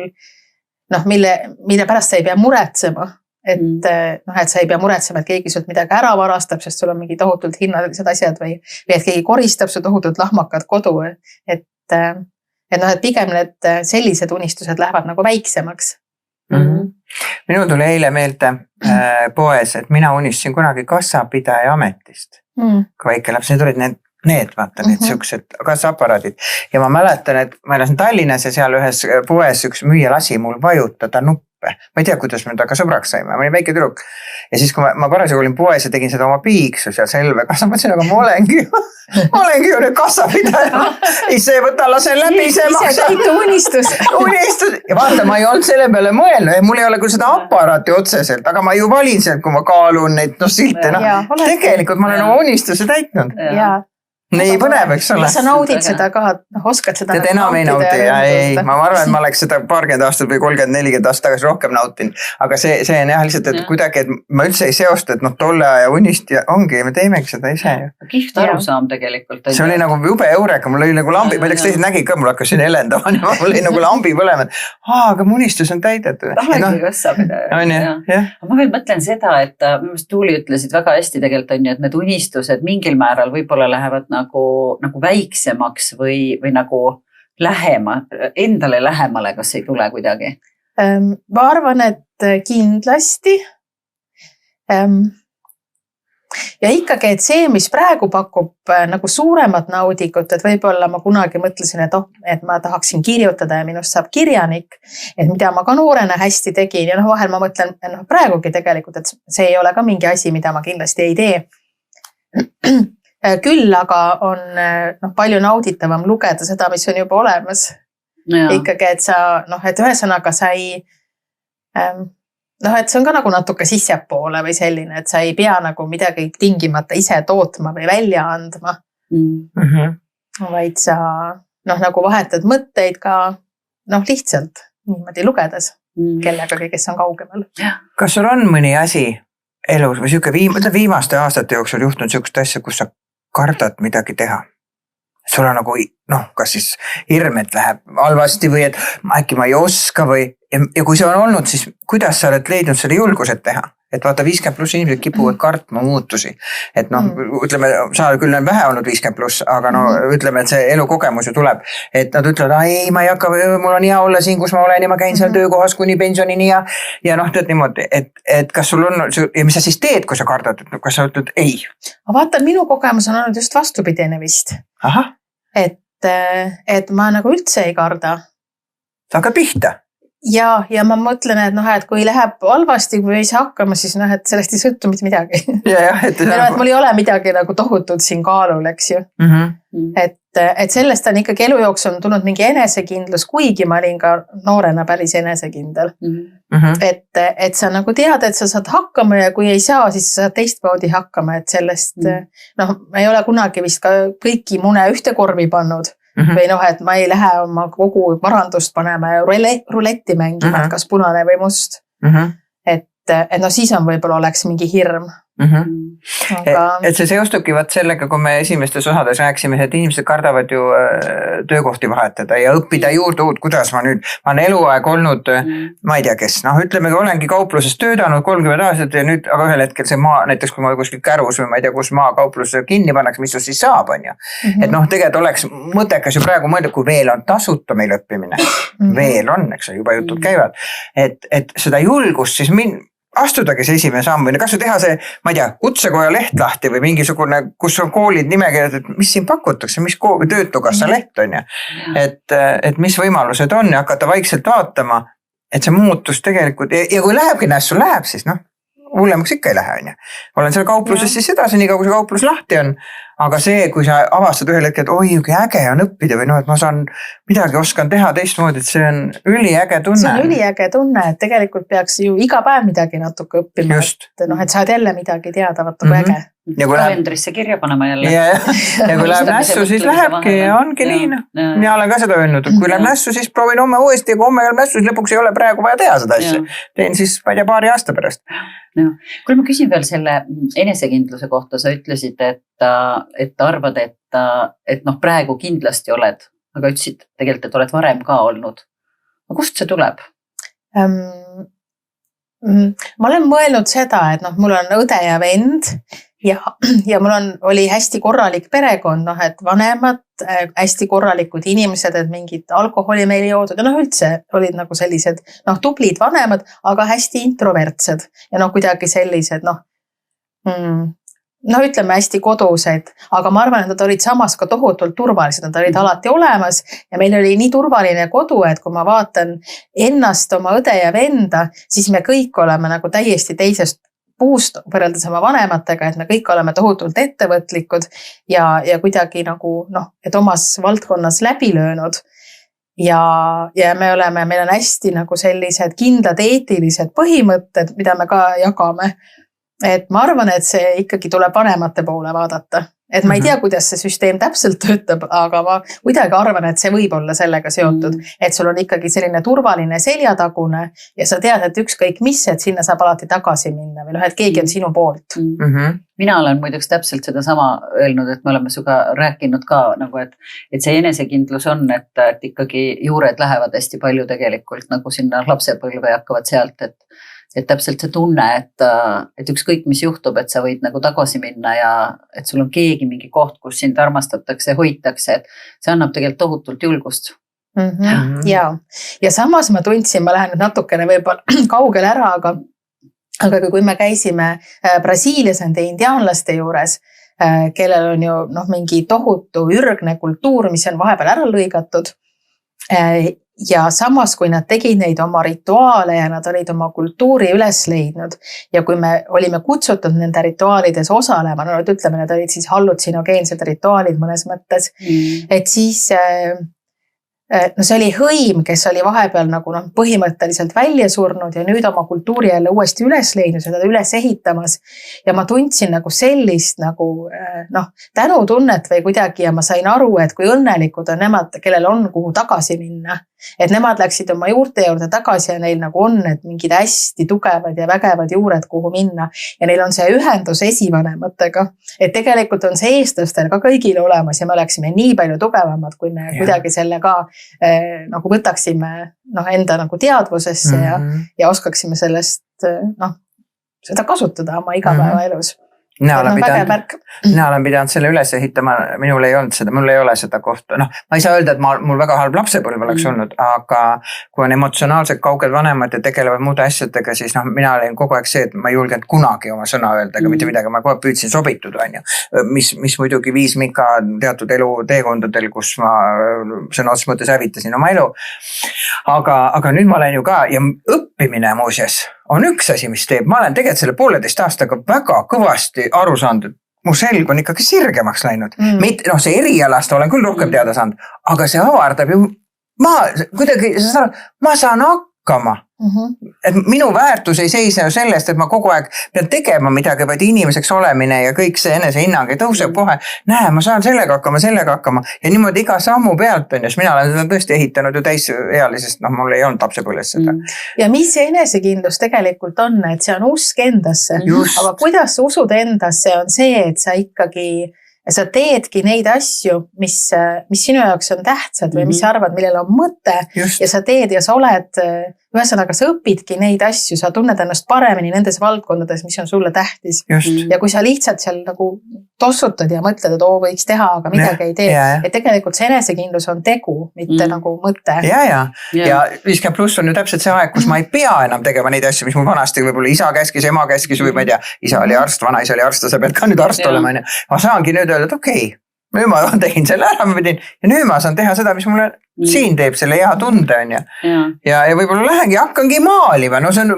B: mille pärast sa ei pea muretsema, et sa ei pea muretsema, et keegi sult midagi ära varastab, sest sul on mingi tohutult hinnalised asjad või et keegi koristab su tohutult lahmakat kodu, et pigem need sellised unistused lähevad nagu väiksemaks.
C: Minul tuli eile meelde poes, et mina unistasin kunagi kassapidaja ametist. Kui väike laps, need olid need vaata, need siuksed kassaaparaadid. Ja ma mäletan, et ma elasin Tallinnas ja seal ühes poes üks müüja lasi mul vajutada nuppe. Ma ei tea, kuidas me temaga sõbraks saime, ma olin väike tüdruk. Ja siis, kui ma parasjagu olin poes ja tegin seda oma piiksus ja selve kassa, ma mõtlesin, aga ma olengi ju nüüd kassapidaja. Ise võta, lasen läbi, see maksa.
B: Unistus.
C: Ja vaata, ma ei olnud selle peale mõelnud, mul ei ole küll seda aparaati otseselt, aga ma ju valin sealt, kui ma kaalun neid silte. Tegelikult ma olen oma unistuse täitnud. Nii põnev, eks ole.
B: Sa naudid seda ka, oskad seda
C: nautida. Enam ei nauti, ma arvan, et ma oleks seda 40 aastat või 30-40 aastat tagasi rohkem nautin. Aga see on jah lihtsalt, et kuidagi, et ma üldse ei seosta, et tolle aja unist ja ongi, me teemegi seda ise.
A: Kihvt arusaam tegelikult.
C: See oli nagu jube eureka, mul oli nagu lambi, ma ei tea, teised nägid ka, mul hakkas siin helendama, mul oli nagu lambi põlema, et aga mu unistus on täidetud.
A: Tahagi kassapidaja. Ma veel mõtlen seda, et Tuuli ütlesid väga hästi tegelikult on ju, et need unistused mingil määral võib-olla lähevad nagu väiksemaks või nagu endale lähemale, kas ei tule kuidagi?
B: Ma arvan, et kindlasti. Ja ikkagi, et see, mis praegu pakub nagu suuremat naudikut, et võib-olla ma kunagi mõtlesin, et ma tahaksin kirjutada ja minust saab kirjanik, et mida ma ka noorena hästi tegin ja vahel ma mõtlen praegugi tegelikult, et see ei ole ka mingi asi, mida ma kindlasti ei tee. Küll aga on palju nauditavam lugeda seda, mis on juba olemas. Ikkagi, et et ühesõnaga sa ei, et see on ka nagu natuke sissepoole või selline, et sa ei pea nagu midagi tingimata ise tootma või välja andma. Vaid sa nagu vahetad mõtteid ka lihtsalt niimoodi lugedes kellegagi, kes on kaugemal.
C: Kas sul on mõni asi elus või viimaste aastate jooksul juhtunud niisugust asja, kus sa kardad midagi teha? Sul on nagu, kas siis hirm, et läheb halvasti või et äkki ma ei oska ja kui see on olnud, siis kuidas sa oled leidnud selle julgused teha? Et vaata 50+ inimesed kipuvad kartma muutusi. Et ütleme, sa küll on vähe olnud 50+, aga ütleme, et see elukogemus ju tuleb. Et nad ütlevad, ei, ma ei hakka, mul on hea olla siin, kus ma olen ja ma käin seal töökohas kuni pensionini ja tead niimoodi. Et kas sul on, ja mis sa siis teed, kui sa kardad? Kas sa ütled ei?
B: Ma vaatan, minu kogemus on olnud just vastupidine vist. Et ma nagu üldse ei karda.
C: Sa hakkad pihta?
B: Ja ma mõtlen, et kui läheb halvasti, kui ei saa hakkama, siis et sellest ei sõltu mitte midagi. Mul ei ole midagi nagu tohutult siin kaalul, eks ju. Et sellest on ikkagi elu jooksul tulnud mingi enesekindlus, kuigi ma olin ka noorena päris enesekindel. Et sa nagu tead, et sa saad hakkama ja kui ei saa, siis sa saad teistmoodi hakkama, et sellest, ma ei ole kunagi vist ka kõiki mune ühte korvi pannud. Või et ma ei lähe oma kogu varandust panema ja ruletti mängima, et kas punane või must. Et siis on võib-olla oleks mingi hirm.
C: Et see seostubki vaat sellega, kui me esimestes osades rääkisime, et inimesed kardavad ju töökohti vahetada ja õppida juurde uut, kuidas ma olen eluaeg olnud, ma ei tea kes, ütlemegi, olengi kaupluses töötanud 30 aastat ja nüüd, aga ühel hetkel see maa, näiteks kui ma kuskil Kärus või ma ei tea, kus maakauplus kinni pannakse, mis siis saab, on ju. Et tegelikult oleks mõttekas ju praegu mõelda, kui veel on tasuta meil õppimine, veel on, eks juba jutud käivad, et seda julgust siis astudagi see esimene samm või kas teha see, ma ei tea, kutsekoja leht lahti või mingisugune, kus on koolid nimekirjad, et mis siin pakutakse, mis töötukassa leht on ju. Et mis võimalused on ja hakata vaikselt vaatama, et see muutus tegelikult ja kui lähebki nässu, läheb siis hullemaks ikka ei lähe, on ju. Olen seal kaupluses siis edasi, nii kui see kauplus lahti on. Aga see, kui sa avastad ühel hetkel, et oi, kui äge on õppida või et ma saan midagi oskan teha teistmoodi, et see on üliäge tunne.
B: See on üliäge tunne, et tegelikult peaks ju iga päev midagi natuke õppima, et saad jälle midagi teada, vaata kui äge.
A: Kalendrisse kirja panema jälle.
C: Ja kui läheb nässu, siis lähebki ja ongi nii. Mina olen ka seda öelnud, et kui läheb nässu, siis proovin homme uuesti ja kui homme läheb nässu, siis lõpuks ei ole praegu vaja teha seda asja. Teen siis, ma ei tea, paari aasta pärast.
A: Kui ma küsin veel selle enesekindluse kohta, sa ütlesid, et arvad, et praegu kindlasti oled, aga ütlesid tegelikult, et oled varem ka olnud. Kust see tuleb?
B: Ma olen mõelnud seda, et mul on õde ja vend ja mul oli hästi korralik perekond, et vanemad, hästi korralikud inimesed, et mingid alkoholi meil ei joodud ja üldse olid nagu sellised tublid vanemad, aga hästi introvertsed ja kuidagi sellised, ütleme hästi kodused, aga ma arvan, et nad olid samas ka tohutult turvalised, nad olid alati olemas ja meil oli nii turvaline kodu, et kui ma vaatan ennast, oma õde ja venda, siis me kõik oleme nagu täiesti teisest puust võrreldes oma vanematega, et me kõik oleme tohutult ettevõtlikud ja kuidagi nagu, et omas valdkonnas läbi löönud. Ja meil on hästi nagu sellised kindlad eetilised põhimõtted, mida me ka jagame. Et ma arvan, et see ikkagi tuleb vanemate poole vaadata. Et ma ei tea, kuidas see süsteem täpselt töötab, aga ma kuidagi arvan, et see võib olla sellega seotud. Et sul on ikkagi selline turvaline seljatagune ja sa tead, et ükskõik mis, et sinna saab alati tagasi minna või et keegi on sinu poolt.
A: Mina olen muideks täpselt seda sama öelnud, et me oleme suga rääkinud ka, et see enesekindlus on, et ikkagi juured lähevad hästi palju tegelikult nagu sinna lapsepõlve ja hakkavad sealt, et täpselt see tunne, et ükskõik mis juhtub, et sa võid nagu tagasi minna ja et sul on keegi mingi koht, kus sind armastatakse, hoitakse, et see annab tegelikult tohutult julgust.
B: Ja samas ma tundsin, ma lähen natukene võib-olla kaugele ära, aga kui me käisime Brasiilias nende indiaanlaste juures, kellel on ju mingi tohutu ürgne kultuur, mis on vahepeal ära lõigatud, ja samas, kui nad tegid neid oma rituaale ja nad olid oma kultuuri üles leidnud ja kui me olime kutsutud nende rituaalides osalema, ütleme, need olid siis hallutsinogensed rituaalid mõnes mõttes, et siis see oli hõim, kes oli vahepeal nagu põhimõtteliselt välja surnud ja nüüd oma kultuuri jälle uuesti üles leidnud, seda üles ehitamas ja ma tundsin nagu sellist nagu tänutunnet või kuidagi ja ma sain aru, et kui õnnelikud on nemad, kellel on kuhu tagasi minna, et nemad läksid oma juurte juurde tagasi ja neil nagu on need mingid hästi tugevad ja vägevad juured, kuhu minna ja neil on see ühendus esivanematega, et tegelikult on see eestlastel ka kõigil olemas ja me oleksime nii palju tugevamad, kui me kuidagi selle ka nagu võtaksime enda nagu teadvusesse ja oskaksime sellest seda kasutada oma igapäevaelus.
C: Mina olen pidanud selle üles ehitama, minul ei olnud seda, mul ei ole seda kohta. Ma ei saa öelda, et mul väga halb lapsepõlv oleks olnud, aga kui on emotsionaalselt kauged vanemad ja tegelevad muude asjadega, siis mina olin kogu aeg see, et ma ei julgenud kunagi oma sõna öelda ega mitte midagi, ma kogu aeg püüdsin sobituda, on ju. Mis muidugi viis mind ka teatud elu teekondadel, kus ma sõna otseses mõttes hävitasin oma elu. Aga nüüd ma olen ju ka ja õppimine muuseas on üks asi, mis teeb. Ma olen tegelikult selle 1,5 aastaga väga kõvasti aru saanud, et mu selg on ikkagi sirgemaks läinud. See erialast olen küll rohkem teada saanud, aga see avardab ju, ma saan hakkama. et minu väärtus ei seisne ju sellest, et ma kogu aeg pean tegema midagi, vaid inimeseks olemine ja kõik see enesehinnang ja tõuseb kohe. Näe, ma saan sellega hakkama ja niimoodi iga sammu pealt on, ja mina olen seda tõesti ehitanud ju täisealisest, mul ei olnud lapsepõlves seda.
B: Ja mis see enesekindlus tegelikult on, et see on usk endasse, aga kuidas sa usud endasse on see, et sa ikkagi sa teedki neid asju, mis sinu jaoks on tähtsad või mis sa arvad, millel on mõte ja sa teed ja sa oled, ühesõnaga sa õpidki neid asju, sa tunned ennast paremini nendes valdkondades, mis on sulle tähtis. Ja kui sa lihtsalt seal nagu tossutad ja mõtled, et võiks teha, aga midagi ei tee. Et tegelikult see enesekindlus on tegu, mitte nagu mõte.
C: Ja 50 pluss on ju täpselt see aeg, kus ma ei pea enam tegema neid asju, mis mul vanasti võib-olla isa käskis, ema käskis või ma ei tea, isa oli arst, vanaisa oli arst, sa pead ka nüüd arst olema. Ma saangi nüüd öelda, et okei, nüüd ma tegin selle ära, ja nüüd ma saan teha seda, mis mulle siin teeb selle hea tunde on ja võib-olla lähengi, hakkangi maalima, no see on,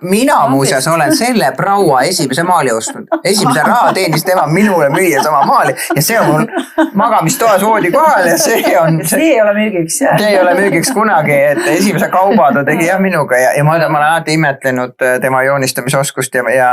C: mina muuseas olen selle praua esimese maali ostnud, esimese raha teenis tema minule müüa sama maali ja see on mul magamistoas voodi kohal ja see ei
A: ole müügiks.
C: See ei ole müügiks kunagi, et esimese kauba ta tegi minuga ja ma olen alati imetlenud tema joonistamisoskust ja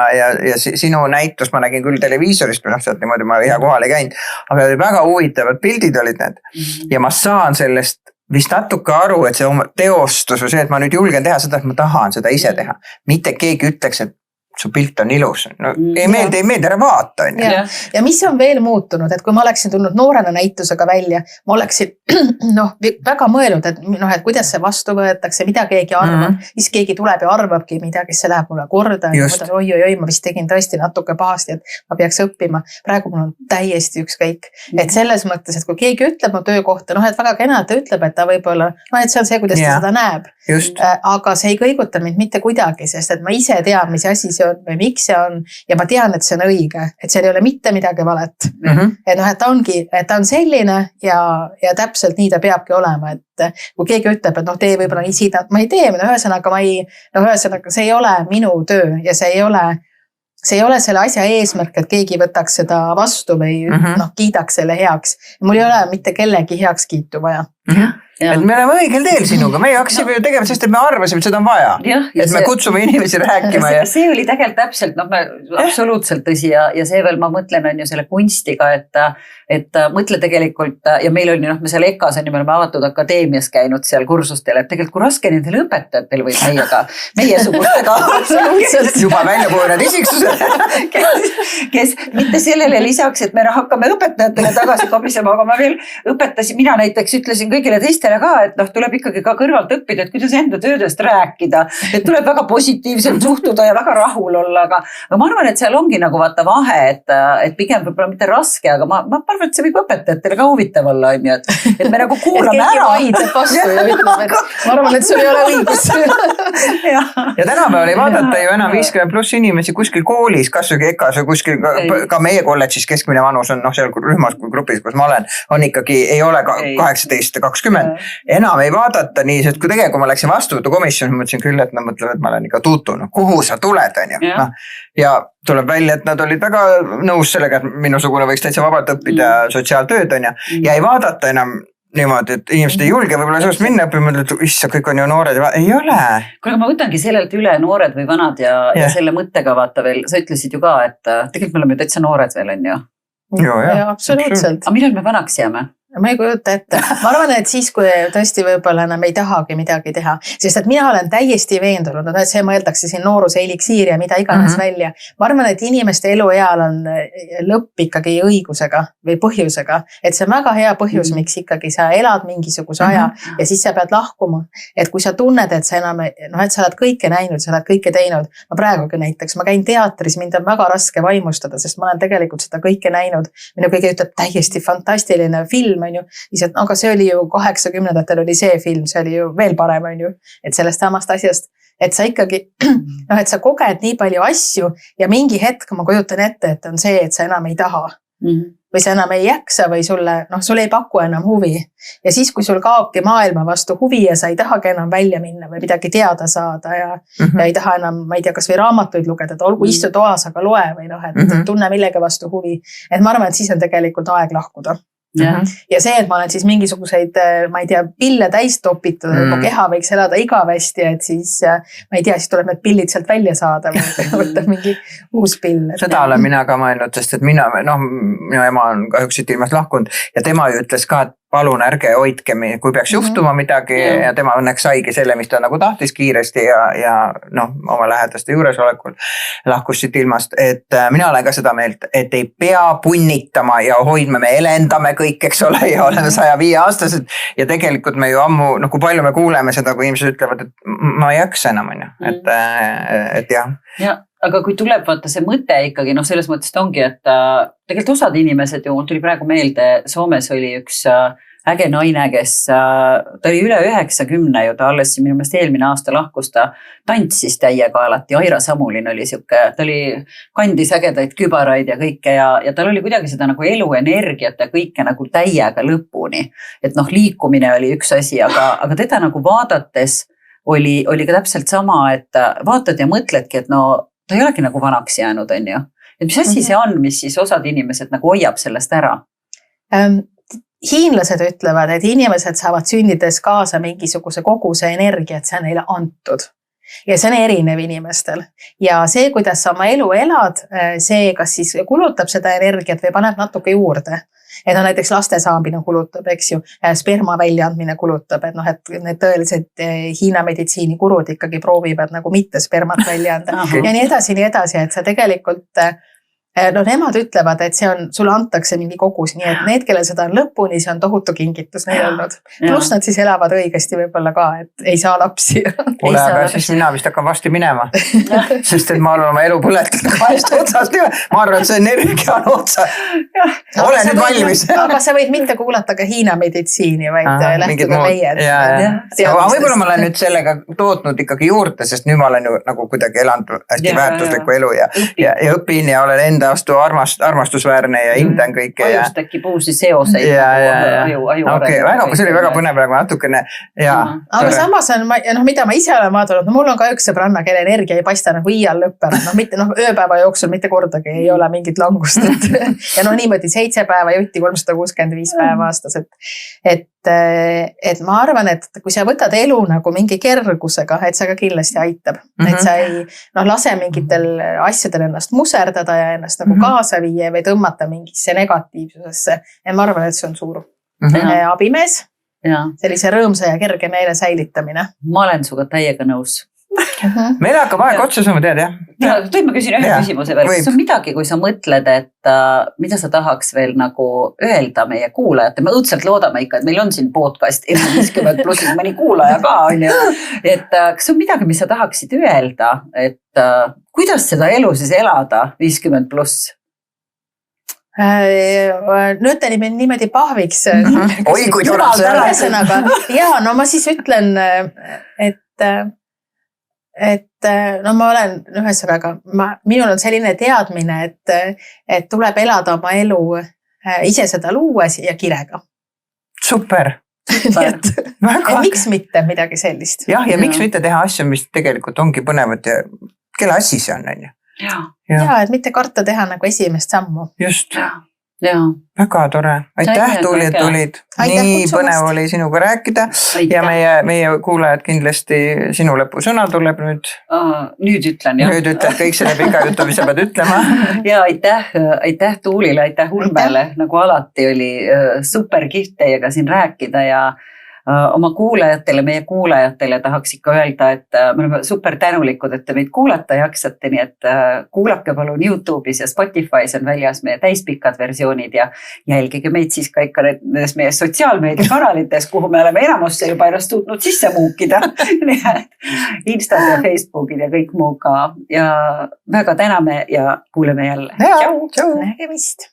C: sinu näitust ma nägin küll televiisorist, sealt niimoodi ma hea kohal ei käinud, aga väga huvitavad pildid olid need ja ma saan sellest vist natuke aru, et see teostus või see, et ma nüüd julgen teha seda, et ma tahan seda ise teha. Mitte keegi ütleks, et su pilt on ilus. No, ei meeldi, ära vaata.
B: Ja mis on veel muutunud, et kui ma oleksin tulnud noorena näitusega välja, ma oleksin väga mõelnud, et kuidas see vastu võetakse, mida keegi arvab, siis keegi tuleb ja arvabki midagi, see läheb mulle korda. Oi, ma vist tegin tõesti natuke pahasti, et ma peaks õppima. Praegu mul on täiesti ükskõik. Et selles mõttes, et kui keegi ütleb mu töökohta, et väga kena, et ta ütleb, et ta võib-olla, et see on see, kuidas ta seda näeb. Aga see ei kõiguta mind mitte kuidagi, sest et ma ise tean, mis asi see on või miks see on ja ma tean, et see on õige, et seal ei ole mitte midagi valet. Et et ta on selline ja täpselt nii ta peabki olema, et kui keegi ütleb, et tee võib-olla nii siit, ma ei tee, ühesõnaga see ei ole minu töö ja see ei ole selle asja eesmärk, et keegi võtaks seda vastu või kiidaks selle heaks. Mul ei ole mitte kellegi heakskiitu vaja.
C: Et me oleme õigel teel sinuga, me hakkasime ju tegema, sest et me arvasime, et seda on vaja. Et me kutsume inimesi rääkima.
A: See oli tegelikult täpselt, absoluutselt tõsi ja see veel ma mõtlen on ju selle kunstiga, et mõtle tegelikult ja meil oli, me seal EKAs on ju, me oleme avatud akadeemias käinud seal kursustel, et tegelikult kui raske nendel õpetajatel või meie sugustega
C: juba välja kujunenud isiksused,
A: kes mitte sellele lisaks, et me hakkame õpetajatele tagasi kabisema, aga ma veel õpetasin, mina näiteks ütlesin kõigile teistele ka, et tuleb ikkagi ka kõrvalt õppida, et kuidas enda töödest rääkida, et tuleb väga positiivselt suhtuda ja väga rahul olla, aga ma arvan, et seal ongi nagu vaata vahe, et pigem võib-olla mitte raske, aga ma arvan, et see võib õpetajatele ka huvitav olla, on ju, et me nagu kuulame ära.
B: Ma arvan, et sul ei ole õigus.
C: Ja tänapäeval ei vaadata ju enam 50 pluss inimesi kuskil koolis, kas või EKAs või kuskil, ka meie kolledžis keskmine vanus on seal rühmas kui grupis, kus ma olen, on ikkagi, ei ole 18-20. Enam ei vaadata nii, sest kui tegelikult ma läksin vastuvõtukomisjoni, mõtlesin küll, et nad mõtlevad, et ma olen ikka tutunud, kuhu sa tuled, on ju. Ja tuleb välja, et nad olid väga nõus sellega, et minusugune võiks täitsa vabalt õppida sotsiaaltööd, on ju. Ja ei vaadata enam niimoodi, et inimesed ei julge võib-olla sellest minna õppima, et issa, kõik on ju noored. Ei ole.
A: Kuule, ma võtangi sellelt üle noored või vanad ja selle mõttega vaata veel, sa ütlesid ju ka, et tegelikult me oleme täitsa noored veel, on ju.
B: Ja, absoluutselt.
A: Aga millal me vanaks jääme?
B: Ma ei kujuta ette. Ma arvan, et siis, kui tõesti võib-olla enam ei tahagi midagi teha, sest et mina olen täiesti veendunud, et see mõeldakse siin nooruse eliksiir ja mida iganes välja. Ma arvan, et inimeste elueal on lõpp ikkagi õigusega või põhjusega, et see on väga hea põhjus, miks ikkagi sa elad mingisuguse aja ja siis sa pead lahkuma. Et kui sa tunned, et sa enam, et sa oled kõike näinud, sa oled kõike teinud. Ma praegugi näiteks, ma käin teatris, mind on väga raske vaimustada, sest ma olen tegelikult seda kõike näinud. Minu kõige ütleb täiesti fantastiline film, on ju, lihtsalt, aga see oli ju 80-ndatel oli see film, see oli ju veel parem, on ju, et sellest samast asjast, et sa ikkagi, et sa koged nii palju asju ja mingi hetk ma kujutan ette, et on see, et sa enam ei taha või sa enam ei jaksa või sulle ei paku enam huvi ja siis, kui sul kaobki maailma vastu huvi ja sa ei tahagi enam välja minna või midagi teada saada ja ei taha enam, ma ei tea, kas või raamatuid lugeda, et olgu istu toas, aga loe või et tunne millegi vastu huvi, et ma arvan, et siis on tegelikult aeg lahkuda. ja see, et ma olen siis mingisuguseid, ma ei tea, pille täis topitud, et mu keha võiks elada igavesti, et siis ma ei tea, siis tuleb need pillid sealt välja saada või võtta mingi uus pill.
C: Seda olen mina ka mõelnud, sest et minu ema on kahjuks siit ilmast lahkunud ja tema ju ütles ka, et palun ärge hoidke, kui peaks juhtuma midagi ja tema õnneks saigi selle, mis ta nagu tahtis kiiresti ja oma lähedaste juuresolekul lahkus siit ilmast, et mina olen ka seda meelt, et ei pea punnitama ja hoidma, me elendame kõik, eks ole, ja oleme 105-aastased ja tegelikult me ju ammu, kui palju me kuuleme seda, kui inimesed ütlevad, et ma ei jaksa enam, et jah.
A: Ja, aga kui tuleb vaata see mõte ikkagi, selles mõttes ongi, et tegelikult osad inimesed ju, tuli praegu meelde, Soomes oli üks äge naine, kes ta oli üle 90 ju, ta alles minu meelest eelmine aasta lahkus, ta tantsis täiega alati, Aira Samulin oli siuke, ta kandis ägedaid kübaraid ja kõike ja tal oli kuidagi seda nagu eluenergiat ja kõike nagu täiega lõpuni. Et liikumine oli üks asi, aga teda nagu vaadates oli ka täpselt sama, et vaatad ja mõtledki, et ta ei olegi nagu vanaks jäänud, on ju. Et mis asi see on, mis siis osad inimesed nagu hoiab sellest ära?
B: Hiinlased ütlevad, et inimesed saavad sündides kaasa mingisuguse koguse energia, et see on neile antud. Ja see on erinev inimestel. Ja see, kuidas sa oma elu elad, see kas siis kulutab seda energiat või paneb natuke juurde. Et näiteks laste saamine kulutab, eks ju, sperma väljaandmine kulutab, et need tõelised Hiina meditsiini kurud ikkagi proovivad nagu mitte spermat välja anda. Ja nii edasi, et sa tegelikult... nemad ütlevad, et see on, sulle antakse mingi kogus, nii et need, kellel seda on lõpuni, see on tohutu kingitus neil olnud. Pluss nad siis elavad õigesti võib-olla ka, et ei saa lapsi.
C: Ole, aga siis mina vist hakkan vasti minema. Sest et ma olen oma elu põletanud kahest otsast. Ma arvan, et see energia on otsa. Ole nüüd valmis.
B: Aga sa võid mitte kuulata ka Hiina meditsiini, vaid lähtuda meie.
C: Aga võib-olla ma olen nüüd sellega tootnud ikkagi juurde, sest nüüd ma olen ju nagu kuidagi elanud hästi väärtuslikku elu ja õpin ja olen enda vastu armastusväärne ja hindan kõike.
A: Ajust tekib uusi seoseid.
C: Okei, see oli väga põnev praegu natukene.
B: Aga samas on, mida ma ise olen vaadanud, mul on ka üks sõbranna, kelle energia ei paista nagu iial lõppenud. Mitte ööpäeva jooksul mitte kordagi ei ole mingit langust. Ja niimoodi 7 päeva jutti 365 päeva aastas. Et ma arvan, et kui sa võtad elu nagu mingi kergusega, et see ka kindlasti aitab. Et sa ei lase mingitel asjadel ennast muserdada ja ennast nagu kaasa viia või tõmmata mingisse negatiivsusesse. Ja ma arvan, et see on suur abimees. Sellise rõõmsa ja kerge meele säilitamine.
A: Ma olen suga täiega nõus.
C: Meil hakkab aeg otsa saama, tead, jah?
A: Toid ma küsin ühe küsimuse veel. Kas on midagi, kui sa mõtled, et mida sa tahaks veel nagu öelda meie kuulajate? Me õudselt loodame ikka, et meil on siin podcast 50 plussis mõni kuulaja ka, on ju. Et kas on midagi, mis sa tahaksid öelda, et kuidas seda elu siis elada 50 pluss?
B: Nüüdeni mind niimoodi pahviks.
C: Oi, kui tore see.
B: Ja, ma siis ütlen, et ma olen ühesõnaga, minul on selline teadmine, et tuleb elada oma elu ise seda luues ja kirega.
C: Super.
B: Miks mitte midagi sellist?
C: Ja miks mitte teha asju, mis tegelikult ongi põnevad ja kelle asi see on, on ju?
B: Ja, et mitte karta teha nagu esimest sammu.
C: Just. Väga tore. Aitäh, Tuuli, et tulid. Nii põnev oli sinuga rääkida ja meie kuulajad kindlasti sinu lõpusõna tuleb nüüd.
A: Nüüd ütlen, jah.
C: Nüüd ütled kõik selle pika jutu, mis sa pead ütlema.
A: Ja aitäh Tuulile, aitäh Ulmele. Nagu alati oli super kihvt teiega siin rääkida ja oma kuulajatele, meie kuulajatele tahaks ikka öelda, et me oleme super tänulikud, et te meid kuulata jaksate, nii et kuulake palun YouTube'is ja Spotify's on väljas meie täispikad versioonid ja jälgige meid siis ka ikka nendes meie sotsiaalmeedia kanalites, kuhu me oleme enamusse juba ennast suutnud sisse muukida. Instad ja Facebookid ja kõik muu ka ja väga täname ja kuuleme jälle.
C: Tšau!
B: Nägemist!